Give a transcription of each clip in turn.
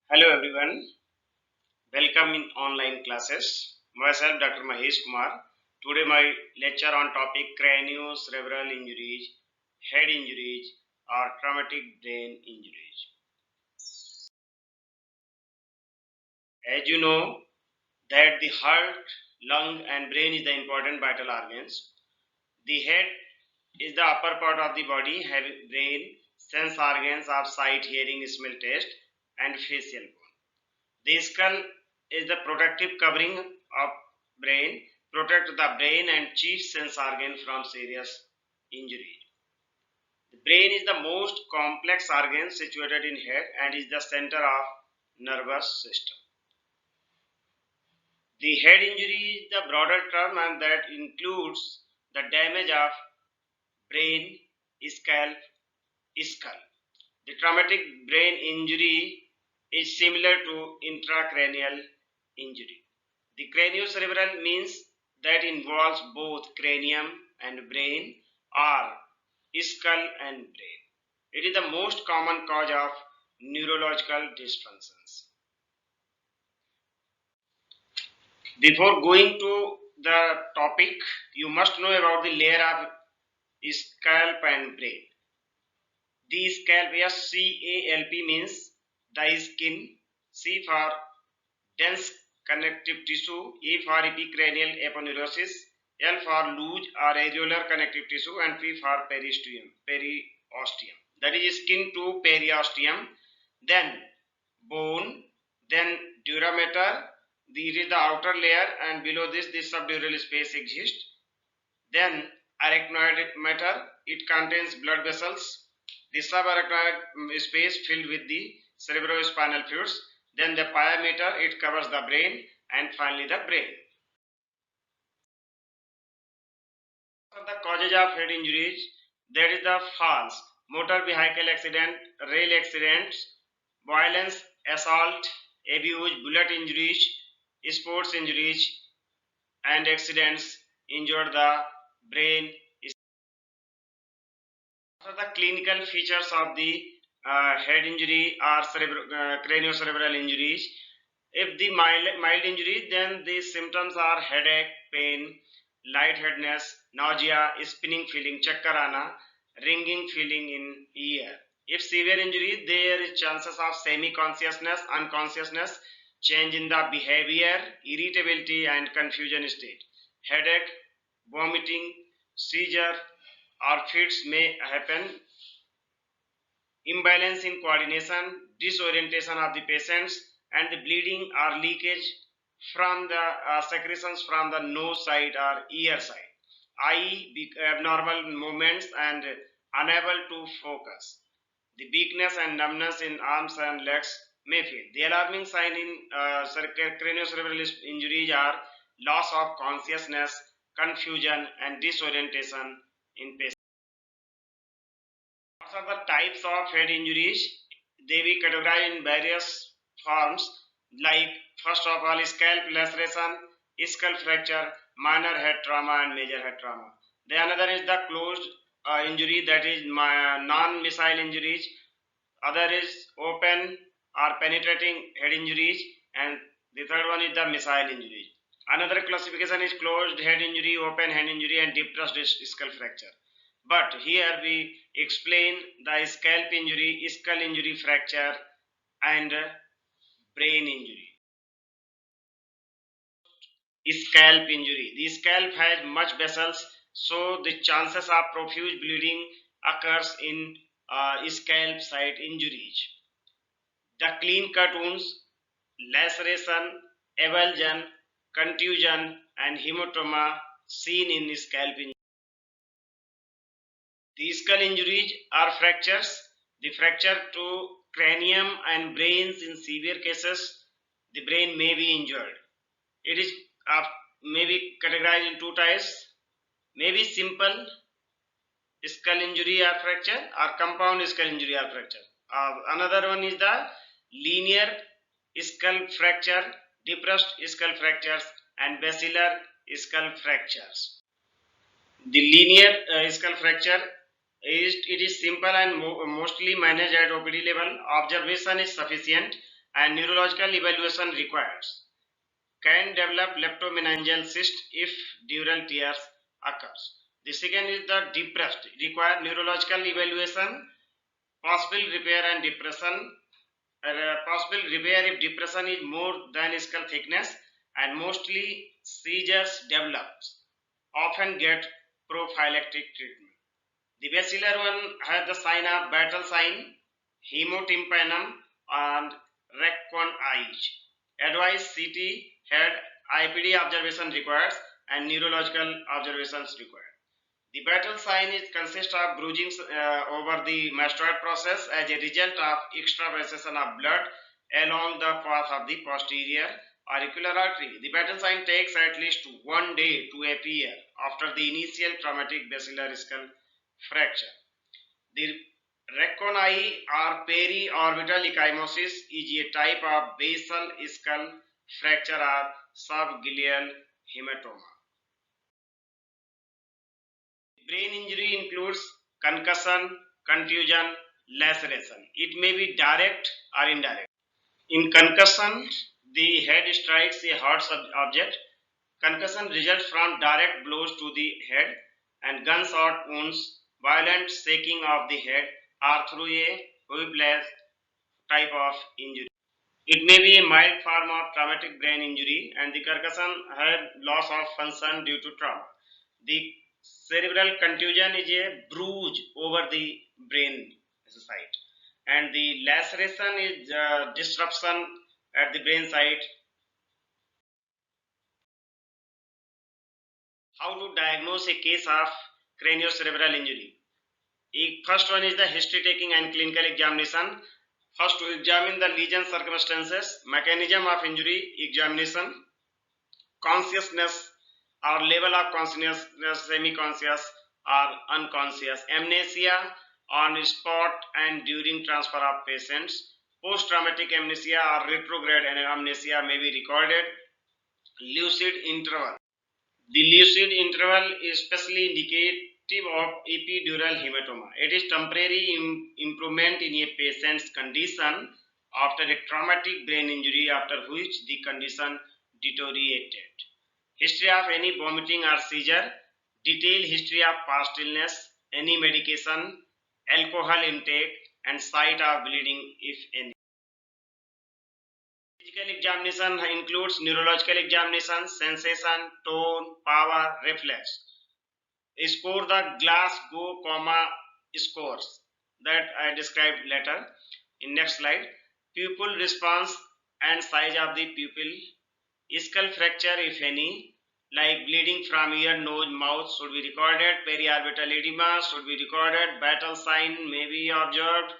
Hello everyone, welcome in online classes. Myself Dr. Mahesh Kumar. Today my lecture on topic craniocerebral injuries, head injuries or traumatic brain injuries. As you know that the heart, lung and brain is the important vital organs. The head is the upper part of the body having brain, sense organs of sight, hearing, smell, taste and facial bone. The skull is the protective covering of brain, protect the brain and chief sense organ from serious injury. The brain is the most complex organ situated in head and is the center of nervous system. The head injury is the broader term and that includes the damage of brain, scalp, skull. The traumatic brain injury is similar to intracranial injury. The craniocerebral means that involves both cranium and brain or skull and brain. It is the most common cause of neurological dysfunctions. Before going to the topic, you must know about the layer of scalp and brain. The scalp, SCALP means the skin, C for dense connective tissue, E for epicranial aponeurosis, L for loose or areolar connective tissue, and P for periosteum. That is skin to periosteum, then bone, then dura mater. It is the outer layer, and below this, subdural space exists. Then arachnoid matter. It contains blood vessels. The subarachnoid space filled with the cerebrospinal fluids. Then the pia mater, it covers the brain, and finally the brain. The causes of head injuries, there is the falls, motor vehicle accident, rail accidents, violence, assault, abuse, bullet injuries, sports injuries, and accidents injure the brain. What are the clinical features of the head injury or craniocerebral injuries? If the mild injury, then the symptoms are headache, pain, lightheadedness, nausea, spinning feeling, chakkarana, ringing feeling in ear. If severe injury, there is chances of semi-consciousness, unconsciousness, change in the behavior, irritability and confusion state. Headache, vomiting, seizure or fits may happen. Imbalance in coordination, disorientation of the patients, and the bleeding or leakage from the secretions from the nose side or ear side. Eye abnormal movements and unable to focus. The weakness and numbness in arms and legs may feel. The alarming sign in craniocerebral injuries are loss of consciousness, confusion, and disorientation in patients. What are the types of head injuries? They be categorized in various forms, like first of all scalp laceration, skull fracture, minor head trauma and major head trauma. The another is the closed injury, that is non-missile injuries. Other is open or penetrating head injuries, and the third one is the missile injuries. Another classification is closed head injury, open head injury and depressed skull fracture. But here we explain the scalp injury, skull injury, fracture and brain injury. Scalp injury. The scalp has much vessels, so the chances of profuse bleeding occurs in scalp site injuries. The clean cut wounds, laceration, avulsion, contusion and hematoma seen in scalp injury. The skull injuries are fractures. The fracture to cranium and brains in severe cases, the brain may be injured. It is may be categorized in two types. Maybe simple skull injury or fracture or compound skull injury or fracture. Another one is the linear skull fracture, depressed skull fractures and basilar skull fractures. The linear skull fracture it is simple and mostly managed at OPD level. Observation is sufficient and neurological evaluation requires. Can develop leptomeningeal cyst if dural tears occurs. The second is the depressed, require neurological evaluation, possible repair and depression, possible repair if depression is more than skull thickness, and mostly seizures develops, often get prophylactic treatment. The bacillar one has the sign of battle sign, hemotympanum and Recon-Ige. Advice CT head IPD observation required and neurological observations required. The battle sign consists of bruising over the mastoid process as a result of extravasation of blood along the path of the posterior auricular artery. The battle sign takes at least 1 day to appear after the initial traumatic basilar skull fracture. The Reconi or periorbital ecchymosis is a type of basal skull fracture or subgaleal hematoma. Brain injury includes concussion, contusion, laceration. It may be direct or indirect. In concussion, the head strikes a hard object. Concussion results from direct blows to the head and gunshot wounds, violent shaking of the head, or through a whiplash type of injury. It may be a mild form of traumatic brain injury, and the concussion had loss of function due to trauma. The cerebral contusion is a bruise over the brain site, and the laceration is disruption at the brain site. How to diagnose a case of craniocerebral injury? First one is the history taking and clinical examination. First, to examine the lesion circumstances, mechanism of injury examination, consciousness or level of consciousness, semi-conscious or unconscious, amnesia on spot and during transfer of patients, post-traumatic amnesia or retrograde amnesia may be recorded, lucid interval. The lucid interval is specially indicative of epidural hematoma. It is temporary improvement in a patient's condition after a traumatic brain injury, after which the condition deteriorated. History of any vomiting or seizure, detailed history of past illness, any medication, alcohol intake, and site of bleeding if any. Physical examination includes neurological examination, sensation, tone, power, reflex. Score the Glasgow comma scores that I described later in next slide. Pupil response and size of the pupil, skull fracture if any, like bleeding from ear, nose, mouth should be recorded, periorbital edema should be recorded, battle sign may be observed,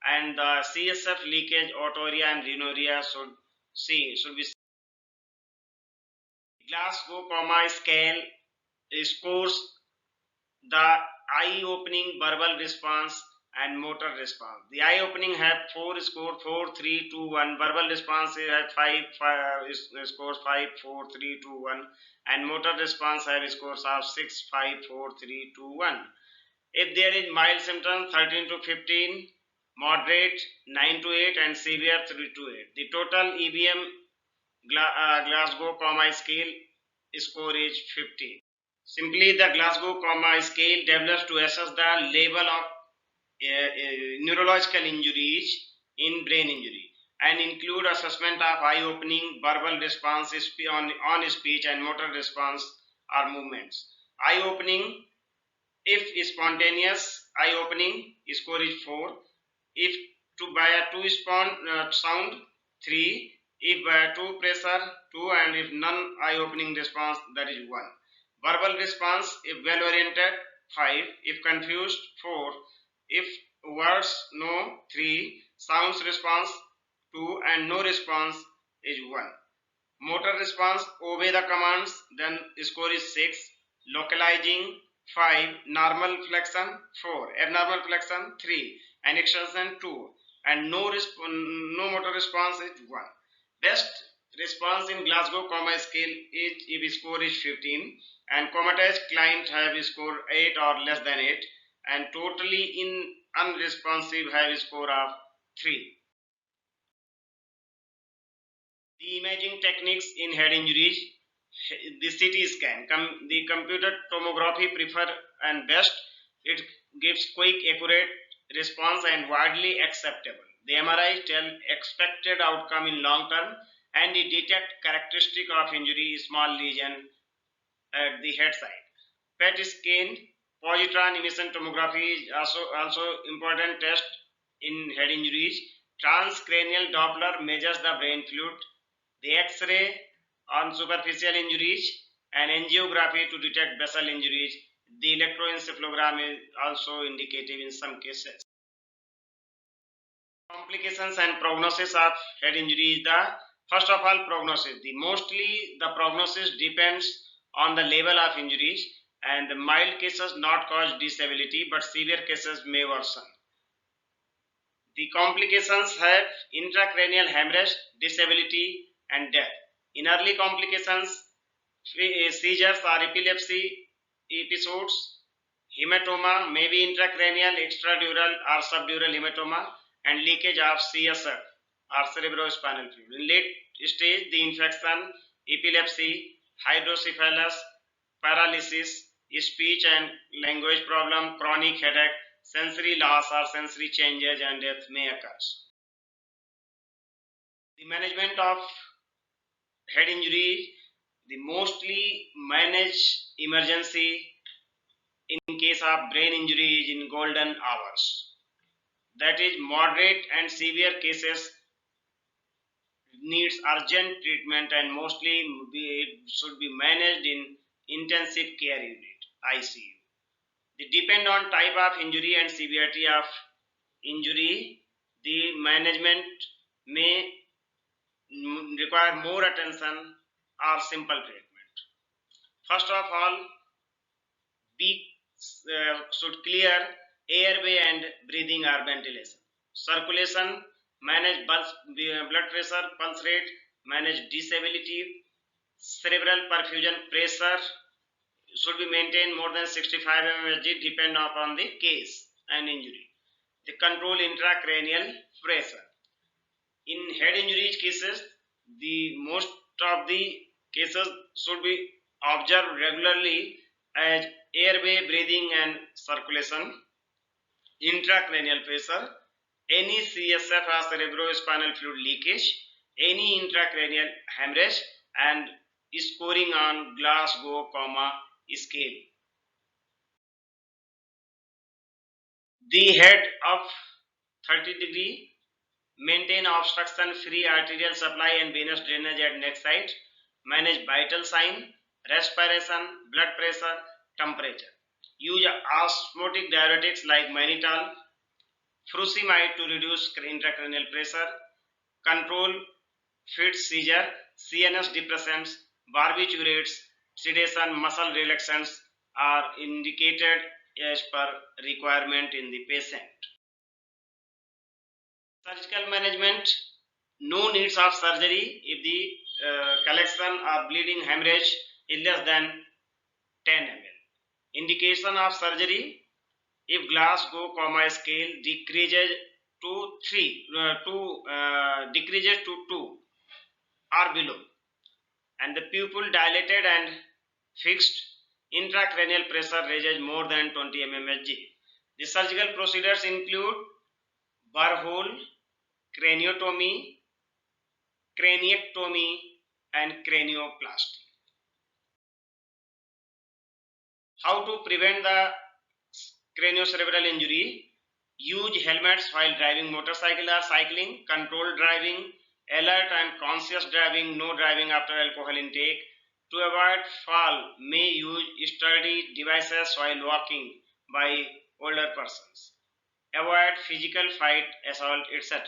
and the CSF leakage, autouria and rhinorrhea should be seen. Glasgow comma scale scores the eye opening, verbal response and motor response. The eye opening have 4 score, 4 3 2 1. Verbal response have 5 scores 5 4 3 2 1, and motor response have scores of 6 5 4 3 2 1. If there is mild symptoms 13 to 15, moderate 9 to 8, and severe 3 to 8. The total EBM Glasgow comma scale score is 50. Simply, the Glasgow comma scale develops to assess the level of neurological injuries in brain injury and include assessment of eye opening, verbal response on speech, and motor response or movements. Eye opening, if spontaneous eye opening, score is 4. If by a 2 sound, 3. If by a 2 pressure, 2, and if none eye opening response, that is 1. Verbal response, if well oriented, 5. If confused, 4. If words, no, 3. Sounds response, 2, and no response is 1. Motor response, obey the commands, then score is 6. Localizing, 5. Normal flexion, 4. Abnormal flexion, 3. And extension, 2. And no motor response is 1. Best response in Glasgow comma scale is if score is 15, and comatose client have score 8 or less than 8, and totally unresponsive have score of 3. The imaging techniques in head injuries, the CT scan, the computer tomography prefer and best. It gives quick, accurate response and widely acceptable. The MRI tell expected outcome in long term, and it detect characteristic of injury, small lesion at the head side. PET scan, positron emission tomography is also important test in head injuries. Transcranial Doppler measures the brain fluid. The X-ray on superficial injuries and angiography to detect basal injuries. The electroencephalogram is also indicative in some cases. Complications and prognosis of head injury is the first of all prognosis. Mostly the prognosis depends on the level of injuries, and the mild cases not cause disability, but severe cases may worsen. The complications have intracranial hemorrhage, disability, and death. In early complications, seizures or epilepsy episodes, hematoma may be intracranial, extradural, or subdural hematoma, and leakage of CSF or cerebrospinal fluid. In late stage, the infection, epilepsy, hydrocephalus, paralysis, speech and language problem, chronic headache, sensory loss or sensory changes, and death may occur. The management of head injury, the mostly managed emergency in case of brain injury is in golden hours. That is, moderate and severe cases needs urgent treatment and mostly should be managed in intensive care unit ICU. They depend on type of injury and severity of injury. The management may require more attention or simple treatment. First of all, should clear airway and breathing or ventilation. Circulation, manage blood pressure, pulse rate, manage disability. Cerebral perfusion pressure should be maintained more than 65 mmHg depend upon the case and injury. The control intracranial pressure. In head injuries cases, the most of the cases should be observed regularly as airway, breathing and circulation, intracranial pressure, any CSF or cerebrospinal fluid leakage, any intracranial hemorrhage, and scoring on Glasgow Coma scale. The head of 30°, maintain obstruction free arterial supply and venous drainage at neck site, manage vital sign, respiration, blood pressure, temperature. Use osmotic diuretics like mannitol, furosemide to reduce intracranial pressure, control fit seizure, CNS depressants, barbiturates, sedation, muscle relaxants are indicated as per requirement in the patient. Surgical management, no needs of surgery if the collection or bleeding hemorrhage is less than 10 ml. Indication of surgery, if Glasgow Coma scale decreases to 2 or below, and the pupil dilated and fixed, intracranial pressure raises more than 20 mmHg. The surgical procedures include burr hole, craniotomy, craniectomy, and cranioplasty. How to prevent the craniocerebral injury? Use helmets while driving motorcycle or cycling, controlled driving, alert and conscious driving, no driving after alcohol intake. To avoid fall, may use sturdy devices while walking by older persons. Avoid physical fight, assault, etc.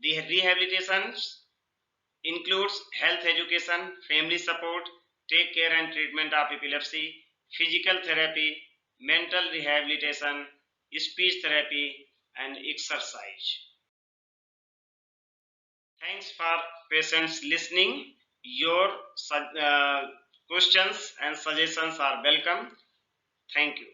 The rehabilitations includes health education, family support, take care and treatment of epilepsy, physical therapy, mental rehabilitation, speech therapy, and exercise. Thanks for patience listening. Your questions and suggestions are welcome. Thank you.